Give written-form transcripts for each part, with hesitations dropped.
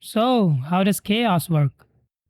So, how does chaos work?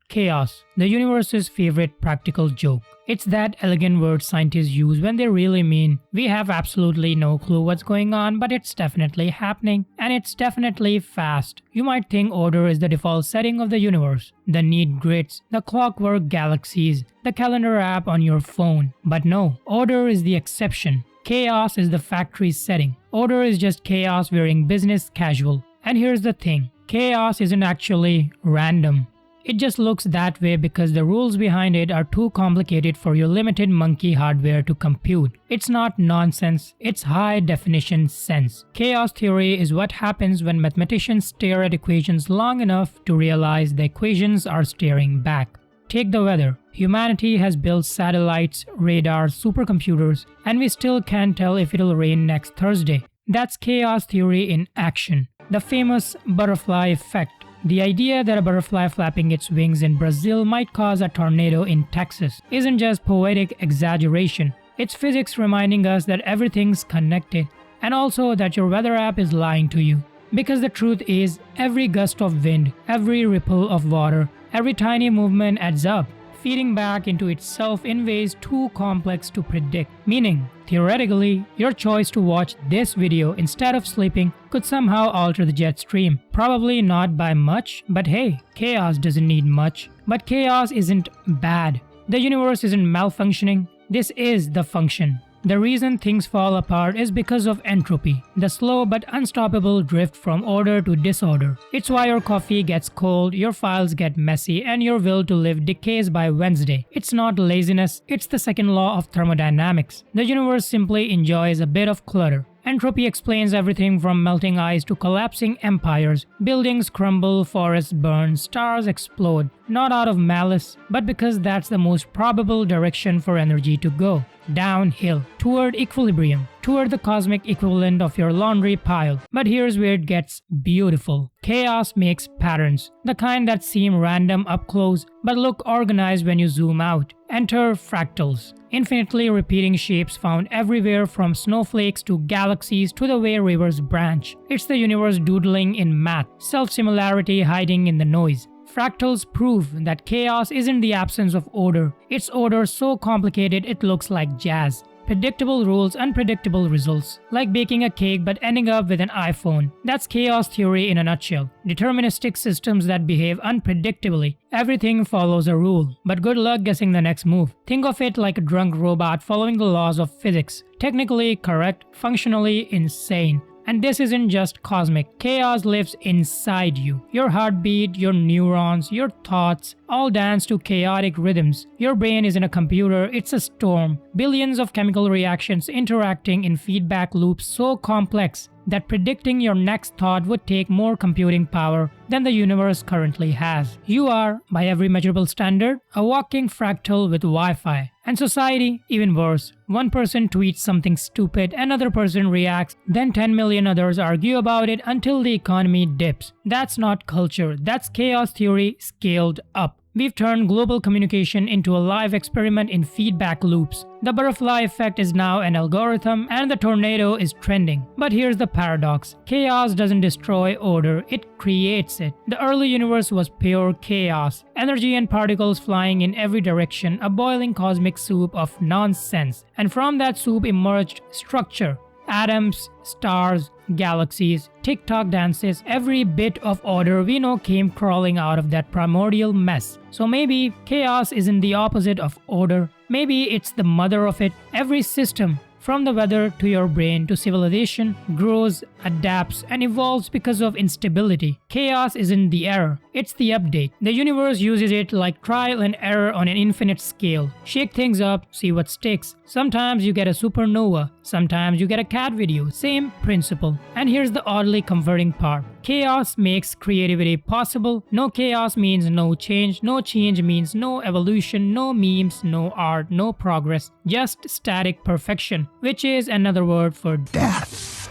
Chaos, the universe's favorite practical joke. It's that elegant word scientists use when they really mean we have absolutely no clue what's going on, but it's definitely happening, and it's definitely fast. You might think order is the default setting of the universe, the neat grids, the clockwork galaxies, the calendar app on your phone. But no, order is the exception. Chaos is the factory setting. Order is just chaos wearing business casual. And here's the thing, chaos isn't actually random. It just looks that way because the rules behind it are too complicated for your limited monkey hardware to compute. It's not nonsense, it's high definition sense. Chaos theory is what happens when mathematicians stare at equations long enough to realize the equations are staring back. Take the weather. Humanity has built satellites, radars, supercomputers, and we still can't tell if it'll rain next Thursday. That's chaos theory in action. The famous butterfly effect. The idea that a butterfly flapping its wings in Brazil might cause a tornado in Texas isn't just poetic exaggeration, it's physics reminding us that everything's connected, and also that your weather app is lying to you. Because the truth is, every gust of wind, every ripple of water, every tiny movement adds up, feeding back into itself in ways too complex to predict. Meaning, theoretically, your choice to watch this video instead of sleeping could somehow alter the jet stream. Probably not by much, but hey, chaos doesn't need much. But chaos isn't bad. The universe isn't malfunctioning. This is the function. The reason things fall apart is because of entropy, the slow but unstoppable drift from order to disorder. It's why your coffee gets cold, your files get messy, and your will to live decays by Wednesday. It's not laziness, it's the second law of thermodynamics. The universe simply enjoys a bit of clutter. Entropy explains everything from melting ice to collapsing empires. Buildings crumble, forests burn, stars explode. Not out of malice, but because that's the most probable direction for energy to go. Downhill, toward equilibrium, toward the cosmic equivalent of your laundry pile. But here's where it gets beautiful. Chaos makes patterns, the kind that seem random up close but look organized when you zoom out. Enter fractals, infinitely repeating shapes found everywhere from snowflakes to galaxies to the way rivers branch. It's the universe doodling in math, self-similarity hiding in the noise. Fractals prove that chaos isn't the absence of order. It's order so complicated it looks like jazz. Predictable rules, unpredictable results. Like baking a cake but ending up with an iPhone. That's chaos theory in a nutshell. Deterministic systems that behave unpredictably. Everything follows a rule, but good luck guessing the next move. Think of it like a drunk robot following the laws of physics. Technically correct, functionally insane. And this isn't just cosmic. Chaos lives inside you. Your heartbeat, your neurons, your thoughts all dance to chaotic rhythms. Your brain isn't a computer, it's a storm. Billions of chemical reactions interacting in feedback loops so complex that predicting your next thought would take more computing power than the universe currently has. You are, by every measurable standard, a walking fractal with Wi-Fi. And society, even worse. One person tweets something stupid, another person reacts, then 10 million others argue about it until the economy dips. That's not culture, that's chaos theory scaled up. We've turned global communication into a live experiment in feedback loops. The butterfly effect is now an algorithm and the tornado is trending. But here's the paradox. Chaos doesn't destroy order, it creates it. The early universe was pure chaos. Energy and particles flying in every direction, a boiling cosmic soup of nonsense. And from that soup emerged structure. Atoms, stars, galaxies, tick-tock dances, every bit of order we know came crawling out of that primordial mess. So maybe chaos isn't the opposite of order. Maybe it's the mother of it. Every system, from the weather to your brain to civilization, grows, adapts, and evolves because of instability. Chaos isn't the error, it's the update. The universe uses it like trial and error on an infinite scale. Shake things up, see what sticks. Sometimes you get a supernova, sometimes you get a cat video, same principle. And here's the oddly comforting part. Chaos makes creativity possible. No chaos means no change. No change means no evolution, no memes, no art, no progress. Just static perfection, which is another word for death.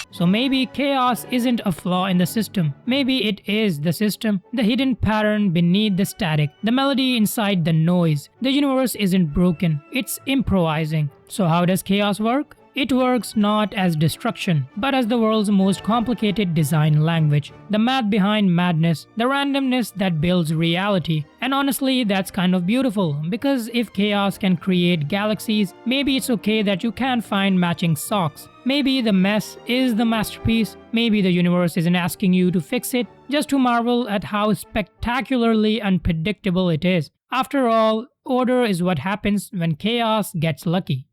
So maybe chaos isn't a flaw in the system. Maybe it is the system, the hidden pattern beneath the static, the melody inside the noise. The universe isn't broken, it's improvising. So how does chaos work? It works not as destruction, but as the world's most complicated design language. The math behind madness, the randomness that builds reality. And honestly, that's kind of beautiful, because if chaos can create galaxies, maybe it's okay that you can't find matching socks. Maybe the mess is the masterpiece. Maybe the universe isn't asking you to fix it, just to marvel at how spectacularly unpredictable it is. After all, order is what happens when chaos gets lucky.